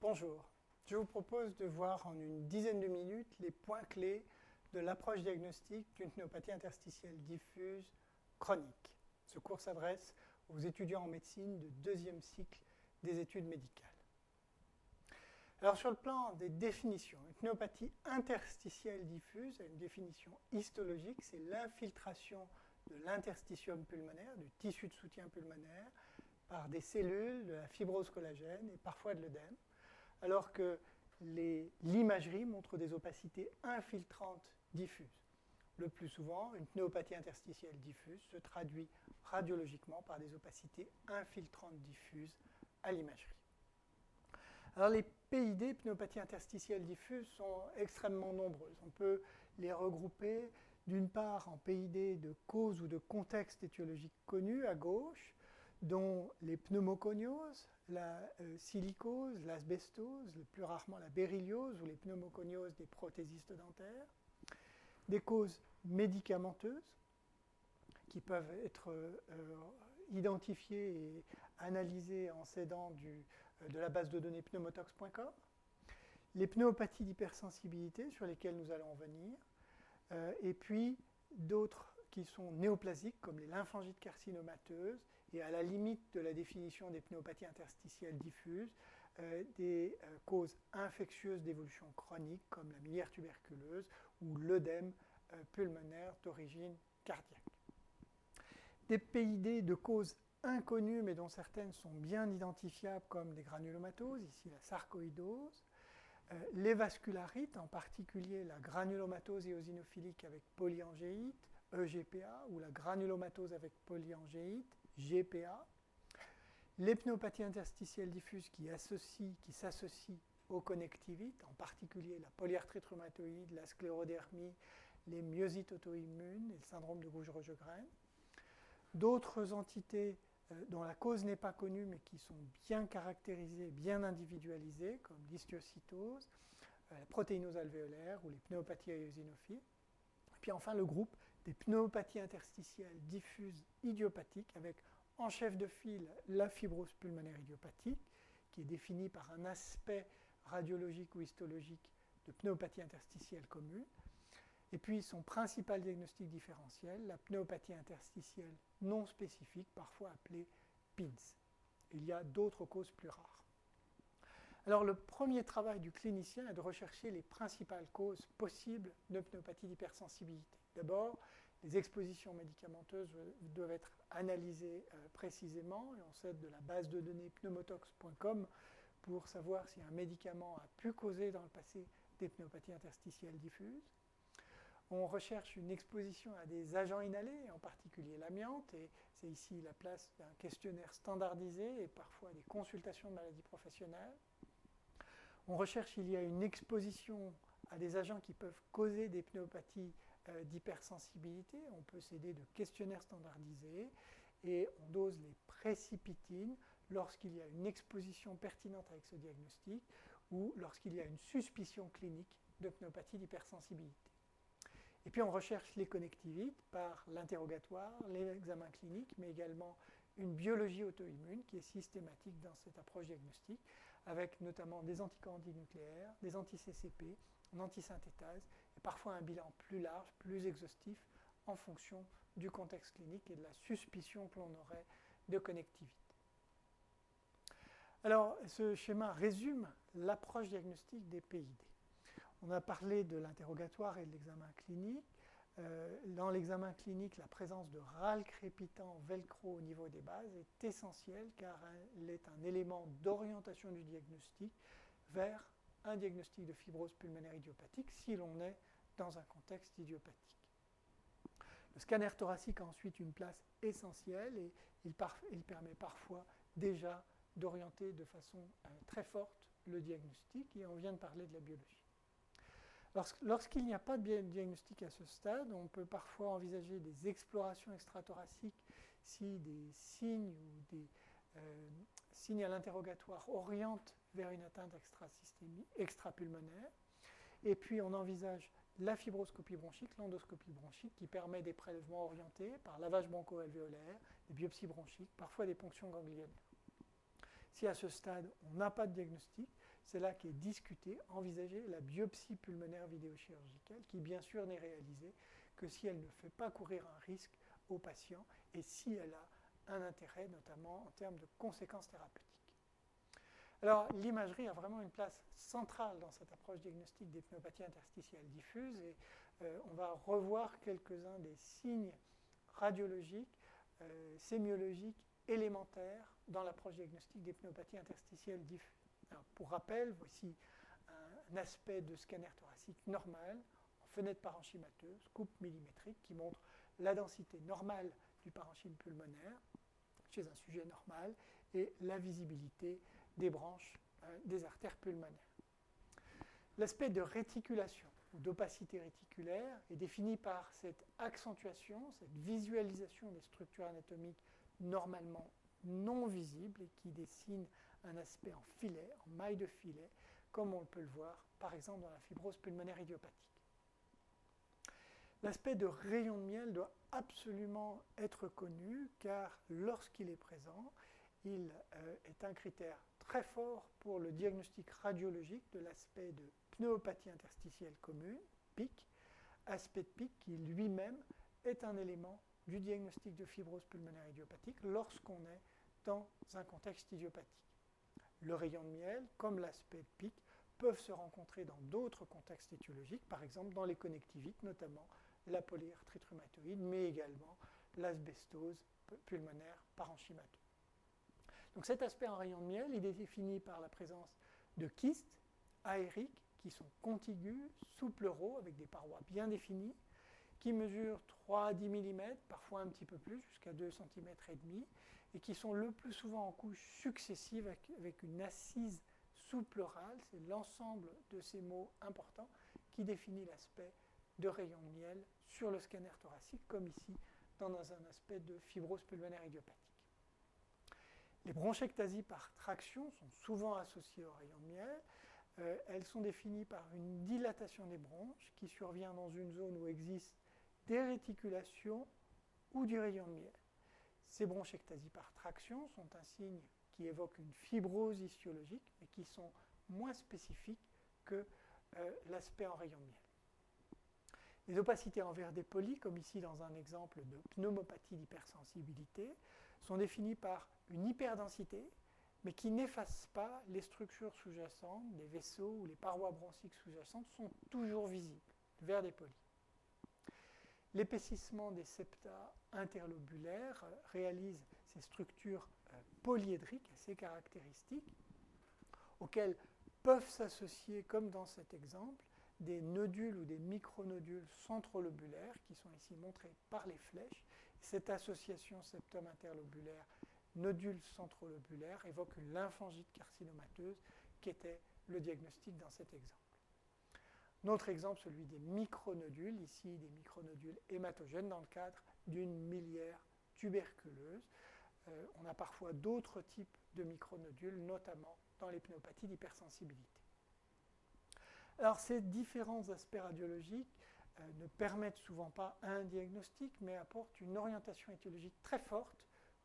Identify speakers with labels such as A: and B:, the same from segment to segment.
A: Bonjour, je vous propose de voir en une dizaine de minutes les points clés de l'approche diagnostique d'une pneumopathie interstitielle diffuse chronique. Ce cours s'adresse aux étudiants en médecine de deuxième cycle des études médicales. Alors sur le plan des définitions, une pneumopathie interstitielle diffuse a une définition histologique, c'est l'infiltration de l'interstitium pulmonaire, du tissu de soutien pulmonaire, par des cellules, de la fibrose collagène et parfois de l'œdème, alors que l'imagerie montre des opacités infiltrantes diffuses. Le plus souvent, une pneumopathie interstitielle diffuse se traduit radiologiquement par des opacités infiltrantes diffuses à l'imagerie. Alors les PID, pneumopathie interstitielle diffuse, sont extrêmement nombreuses. On peut les regrouper d'une part en PID de cause ou de contexte étiologique connu à gauche, dont les pneumoconioses, la silicose, l'asbestose, plus rarement la béryliose ou les pneumoconioses des prothésistes dentaires, des causes médicamenteuses qui peuvent être identifiées et analysées en s'aidant de la base de données pneumotox.com, les pneumopathies d'hypersensibilité sur lesquelles nous allons venir, et puis d'autres qui sont néoplasiques, comme les lymphangites carcinomateuses, et à la limite de la définition des pneumopathies interstitielles diffuses, des causes infectieuses d'évolution chronique, comme la miliaire tuberculeuse ou l'œdème pulmonaire d'origine cardiaque. Des PID de causes inconnues, mais dont certaines sont bien identifiables, comme les granulomatoses, ici la sarcoïdose, les vascularites, en particulier la granulomatose éosinophilique avec polyangéite, EGPA, ou la granulomatose avec polyangéite, GPA, les pneumopathies interstitielles diffuses qui s'associent aux connectivites, en particulier la polyarthrite rhumatoïde, la sclérodermie, les myosites auto-immunes et le syndrome de Gougerot-Jeghren. D'autres entités dont la cause n'est pas connue, mais qui sont bien caractérisées, bien individualisées, comme l'histiocytose, la protéinose alvéolaire ou les pneumopathies éosinophiles. Et puis enfin le groupe des pneumopathies interstitielles diffuses idiopathiques, avec en chef de file la fibrose pulmonaire idiopathique, qui est définie par un aspect radiologique ou histologique de pneumopathie interstitielle commune. Et puis son principal diagnostic différentiel, la pneumopathie interstitielle non spécifique, parfois appelée PINS. Il y a d'autres causes plus rares. Alors le premier travail du clinicien est de rechercher les principales causes possibles de pneumopathie d'hypersensibilité. D'abord, les expositions médicamenteuses doivent être analysées précisément, et on s'aide de la base de données pneumotox.com pour savoir si un médicament a pu causer dans le passé des pneumopathies interstitielles diffuses. On recherche une exposition à des agents inhalés, en particulier l'amiante, et c'est ici la place d'un questionnaire standardisé et parfois des consultations de maladies professionnelles. On recherche s'il y a une exposition à des agents qui peuvent causer des pneumopathies d'hypersensibilité. On peut s'aider de questionnaires standardisés et on dose les précipitines lorsqu'il y a une exposition pertinente avec ce diagnostic ou lorsqu'il y a une suspicion clinique de pneumopathie d'hypersensibilité. Et puis on recherche les connectivites par l'interrogatoire, l'examen clinique, mais également une biologie auto-immune qui est systématique dans cette approche diagnostique, avec notamment des anticorps antinucléaires, des anti-CCP, une antisynthétase, et parfois un bilan plus large, plus exhaustif, en fonction du contexte clinique et de la suspicion que l'on aurait de connectivité. Alors, ce schéma résume l'approche diagnostique des PID. On a parlé de l'interrogatoire et de l'examen clinique. Dans l'examen clinique, la présence de râles crépitants velcro au niveau des bases est essentielle car elle est un élément d'orientation du diagnostic vers un diagnostic de fibrose pulmonaire idiopathique si l'on est dans un contexte idiopathique. Le scanner thoracique a ensuite une place essentielle et il permet parfois déjà d'orienter de façon très forte le diagnostic, et on vient de parler de la biologie. Lorsqu'il n'y a pas de diagnostic à ce stade, on peut parfois envisager des explorations extrathoraciques si des signes ou des signes à l'interrogatoire orientent vers une atteinte extrapulmonaire. Et puis on envisage la fibroscopie bronchique, l'endoscopie bronchique, qui permet des prélèvements orientés par lavage broncho-alvéolaire, des biopsies bronchiques, parfois des ponctions ganglionnaires. Si à ce stade on n'a pas de diagnostic, c'est là qu'est discutée, envisagée la biopsie pulmonaire vidéochirurgicale, qui bien sûr n'est réalisée que si elle ne fait pas courir un risque au patient et si elle a un intérêt, notamment en termes de conséquences thérapeutiques. Alors, l'imagerie a vraiment une place centrale dans cette approche diagnostique des pneumopathies interstitielles diffuses et on va revoir quelques-uns des signes radiologiques, sémiologiques, élémentaires dans l'approche diagnostique des pneumopathies interstitielles diffuses. Alors, pour rappel, voici un aspect de scanner thoracique normal en fenêtre parenchymateuse, coupe millimétrique, qui montre la densité normale du parenchyme pulmonaire chez un sujet normal et la visibilité des branches des artères pulmonaires. L'aspect de réticulation ou d'opacité réticulaire est défini par cette accentuation, cette visualisation des structures anatomiques normalement non visibles et qui dessine un aspect en filet, en maille de filet, comme on peut le voir par exemple dans la fibrose pulmonaire idiopathique. L'aspect de rayon de miel doit absolument être connu car lorsqu'il est présent, il est un critère très fort pour le diagnostic radiologique de l'aspect de pneumopathie interstitielle commune, PIC, aspect de PIC qui lui-même est un élément du diagnostic de fibrose pulmonaire idiopathique lorsqu'on est dans un contexte idiopathique. Le rayon de miel, comme l'aspect de PIC, peuvent se rencontrer dans d'autres contextes étiologiques, par exemple dans les connectivites, notamment la polyarthrite rhumatoïde, mais également l'asbestose pulmonaire parenchymateuse. Donc cet aspect en rayon de miel, il est défini par la présence de kystes aériques qui sont contigus, sous pleuraux, avec des parois bien définies, qui mesurent 3 à 10 mm, parfois un petit peu plus, jusqu'à 2 cm et demi, et qui sont le plus souvent en couches successives avec une assise sous-pleurale. C'est l'ensemble de ces mots importants qui définit l'aspect de rayon de miel sur le scanner thoracique, comme ici dans un aspect de fibrose pulmonaire idiopathique. Les bronchectasies par traction sont souvent associées au rayon de miel. Elles sont définies par une dilatation des bronches qui survient dans une zone où existent des réticulations ou du rayon de miel. Ces bronchectasies par traction sont un signe qui évoque une fibrose histologique, mais qui sont moins spécifiques que l'aspect en rayon de miel. Les opacités en verre dépoli, comme ici dans un exemple de pneumopathie d'hypersensibilité, sont définies par une hyperdensité, mais qui n'efface pas les structures sous-jacentes, les vaisseaux ou les parois bronchiques sous-jacentes sont toujours visibles, verre dépoli. L'épaississement des septa interlobulaires réalise ces structures polyédriques assez caractéristiques, auxquelles peuvent s'associer, comme dans cet exemple, des nodules ou des micronodules centrolobulaires qui sont ici montrés par les flèches. Cette association septum interlobulaire nodule centrolobulaire évoque une lymphangite carcinomateuse qui était le diagnostic dans cet exemple. Notre exemple, celui des micronodules, ici des micronodules hématogènes dans le cadre d'une miliaire tuberculeuse. On a parfois d'autres types de micronodules, notamment dans les pneumopathies d'hypersensibilité. Alors ces différents aspects radiologiques ne permettent souvent pas un diagnostic, mais apportent une orientation étiologique très forte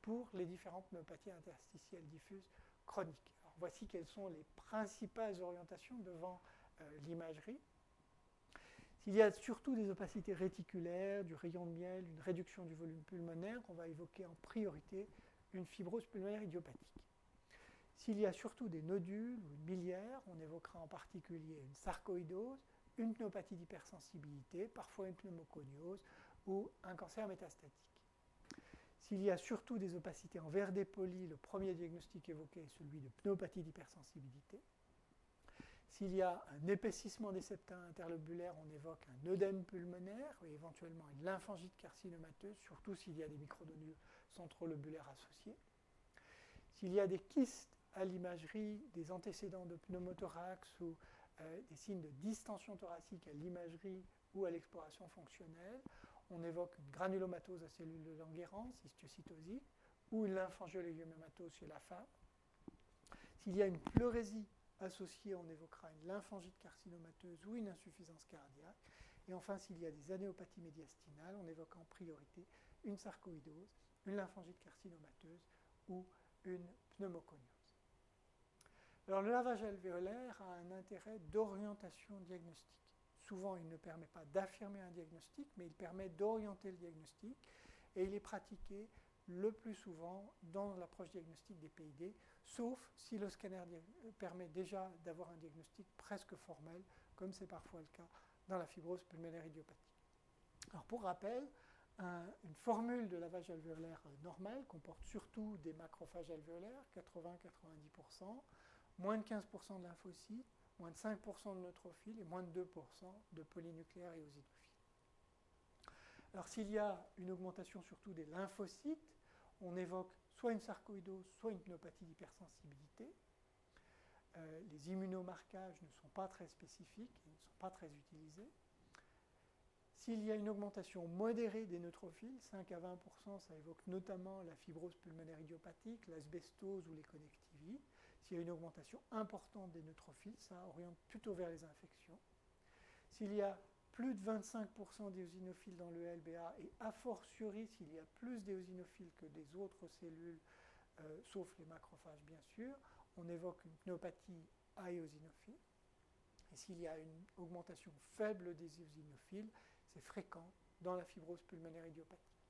A: pour les différentes pneumopathies interstitielles diffuses chroniques. Alors, voici quelles sont les principales orientations devant l'imagerie. S'il y a surtout des opacités réticulaires, du rayon de miel, une réduction du volume pulmonaire, on va évoquer en priorité une fibrose pulmonaire idiopathique. S'il y a surtout des nodules ou une miliaire, on évoquera en particulier une sarcoïdose, une pneumopathie d'hypersensibilité, parfois une pneumoconiose ou un cancer métastatique. S'il y a surtout des opacités en verre dépoli, le premier diagnostic évoqué est celui de pneumopathie d'hypersensibilité. S'il y a un épaississement des septa interlobulaires, on évoque un œdème pulmonaire et éventuellement une lymphangite carcinomateuse, surtout s'il y a des micronodules centrolobulaires associés. S'il y a des kystes à l'imagerie, des antécédents de pneumothorax ou des signes de distension thoracique à l'imagerie ou à l'exploration fonctionnelle, on évoque une granulomatose à cellules de Langerhans, histiocytosique, ou une lymphangiolégumématose chez la femme. S'il y a une pleurésie associée, on évoquera une lymphangite carcinomateuse ou une insuffisance cardiaque. Et enfin, s'il y a des anéopathies médiastinales, on évoque en priorité une sarcoïdose, une lymphangite carcinomateuse ou une pneumoconiose. Alors le lavage alvéolaire a un intérêt d'orientation diagnostique. Souvent, il ne permet pas d'affirmer un diagnostic, mais il permet d'orienter le diagnostic, et il est pratiqué le plus souvent dans l'approche diagnostique des PID, sauf si le scanner permet déjà d'avoir un diagnostic presque formel, comme c'est parfois le cas dans la fibrose pulmonaire idiopathique. Alors pour rappel, une formule de lavage alvéolaire normale comporte surtout des macrophages alvéolaires, 80-90%, moins de 15% de lymphocytes, moins de 5% de neutrophiles et moins de 2% de polynucléaires et eosinophiles. Alors s'il y a une augmentation surtout des lymphocytes, on évoque soit une sarcoïdose, soit une pneumopathie d'hypersensibilité. Les immunomarquages ne sont pas très spécifiques et ne sont pas très utilisés. S'il y a une augmentation modérée des neutrophiles, 5 à 20%, ça évoque notamment la fibrose pulmonaire idiopathique, l'asbestose ou les connectivites. S'il y a une augmentation importante des neutrophiles, ça oriente plutôt vers les infections. S'il y a plus de 25% d'éosinophiles dans le LBA, et a fortiori s'il y a plus d'éosinophiles que des autres cellules, sauf les macrophages bien sûr, on évoque une pneumopathie à éosinophile. Et s'il y a une augmentation faible des éosinophiles, c'est fréquent dans la fibrose pulmonaire idiopathique.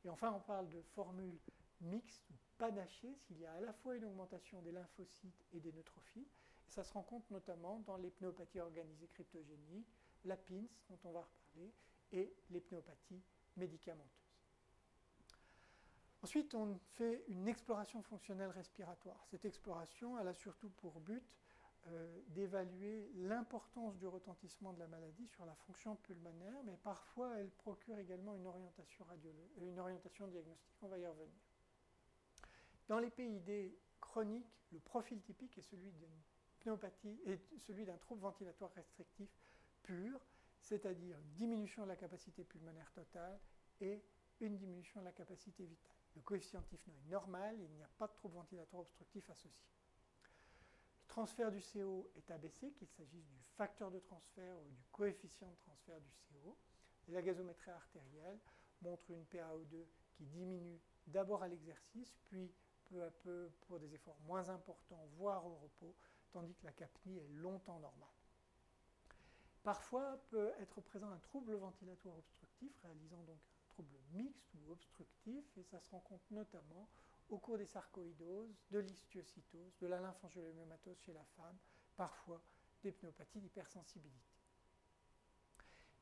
A: Et enfin, on parle de formules mixtes ou panachées, s'il y a à la fois une augmentation des lymphocytes et des neutrophiles. Et ça se rencontre notamment dans les pneumopathies organisées cryptogéniques, la PINS, dont on va reparler, et les pneumopathies médicamenteuses. Ensuite, on fait une exploration fonctionnelle respiratoire. Cette exploration, elle a surtout pour but d'évaluer l'importance du retentissement de la maladie sur la fonction pulmonaire, mais parfois elle procure également une orientation diagnostique, on va y revenir. Dans les PID chroniques, le profil typique est celui d'une pneumopathie et celui d'un trouble ventilatoire restrictif pur, c'est-à-dire une diminution de la capacité pulmonaire totale et une diminution de la capacité vitale. Le coefficient Tifno est normal, il n'y a pas de trouble ventilatoire obstructif associé. Le transfert du CO est abaissé, qu'il s'agisse du facteur de transfert ou du coefficient de transfert du CO. Et la gazométrie artérielle montre une PaO2 qui diminue d'abord à l'exercice, puis peu à peu pour des efforts moins importants, voire au repos, tandis que la capnie est longtemps normale. Parfois peut être présent un trouble ventilatoire obstructif, réalisant donc un trouble mixte ou obstructif, et ça se rencontre notamment au cours des sarcoïdoses, de l'histiocytose, de la lymphangiolématomatose chez la femme, parfois des pneumopathies d'hypersensibilité.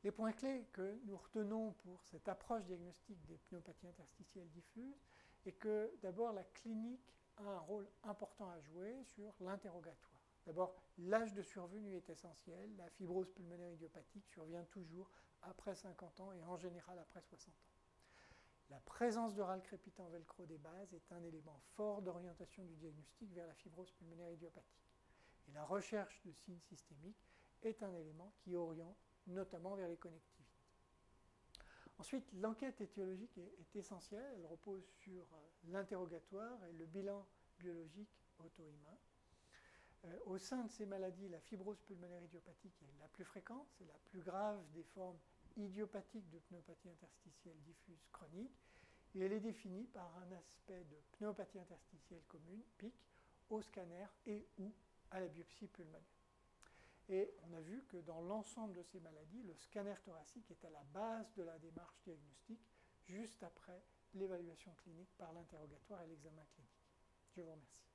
A: Les points clés que nous retenons pour cette approche diagnostique des pneumopathies interstitielles diffuses est que d'abord la clinique a un rôle important à jouer sur l'interrogatoire. D'abord, l'âge de survenue est essentiel. La fibrose pulmonaire idiopathique survient toujours après 50 ans et en général après 60 ans. La présence de râle crépitant velcro des bases est un élément fort d'orientation du diagnostic vers la fibrose pulmonaire idiopathique. Et la recherche de signes systémiques est un élément qui oriente notamment vers les connectivités. Ensuite, l'enquête étiologique est essentielle. Elle repose sur l'interrogatoire et le bilan biologique auto-immun. Au sein de ces maladies, la fibrose pulmonaire idiopathique est la plus fréquente, c'est la plus grave des formes idiopathiques de pneumopathie interstitielle diffuse chronique, et elle est définie par un aspect de pneumopathie interstitielle commune, PIC, au scanner et ou à la biopsie pulmonaire. Et on a vu que dans l'ensemble de ces maladies, le scanner thoracique est à la base de la démarche diagnostique, juste après l'évaluation clinique par l'interrogatoire et l'examen clinique. Je vous remercie.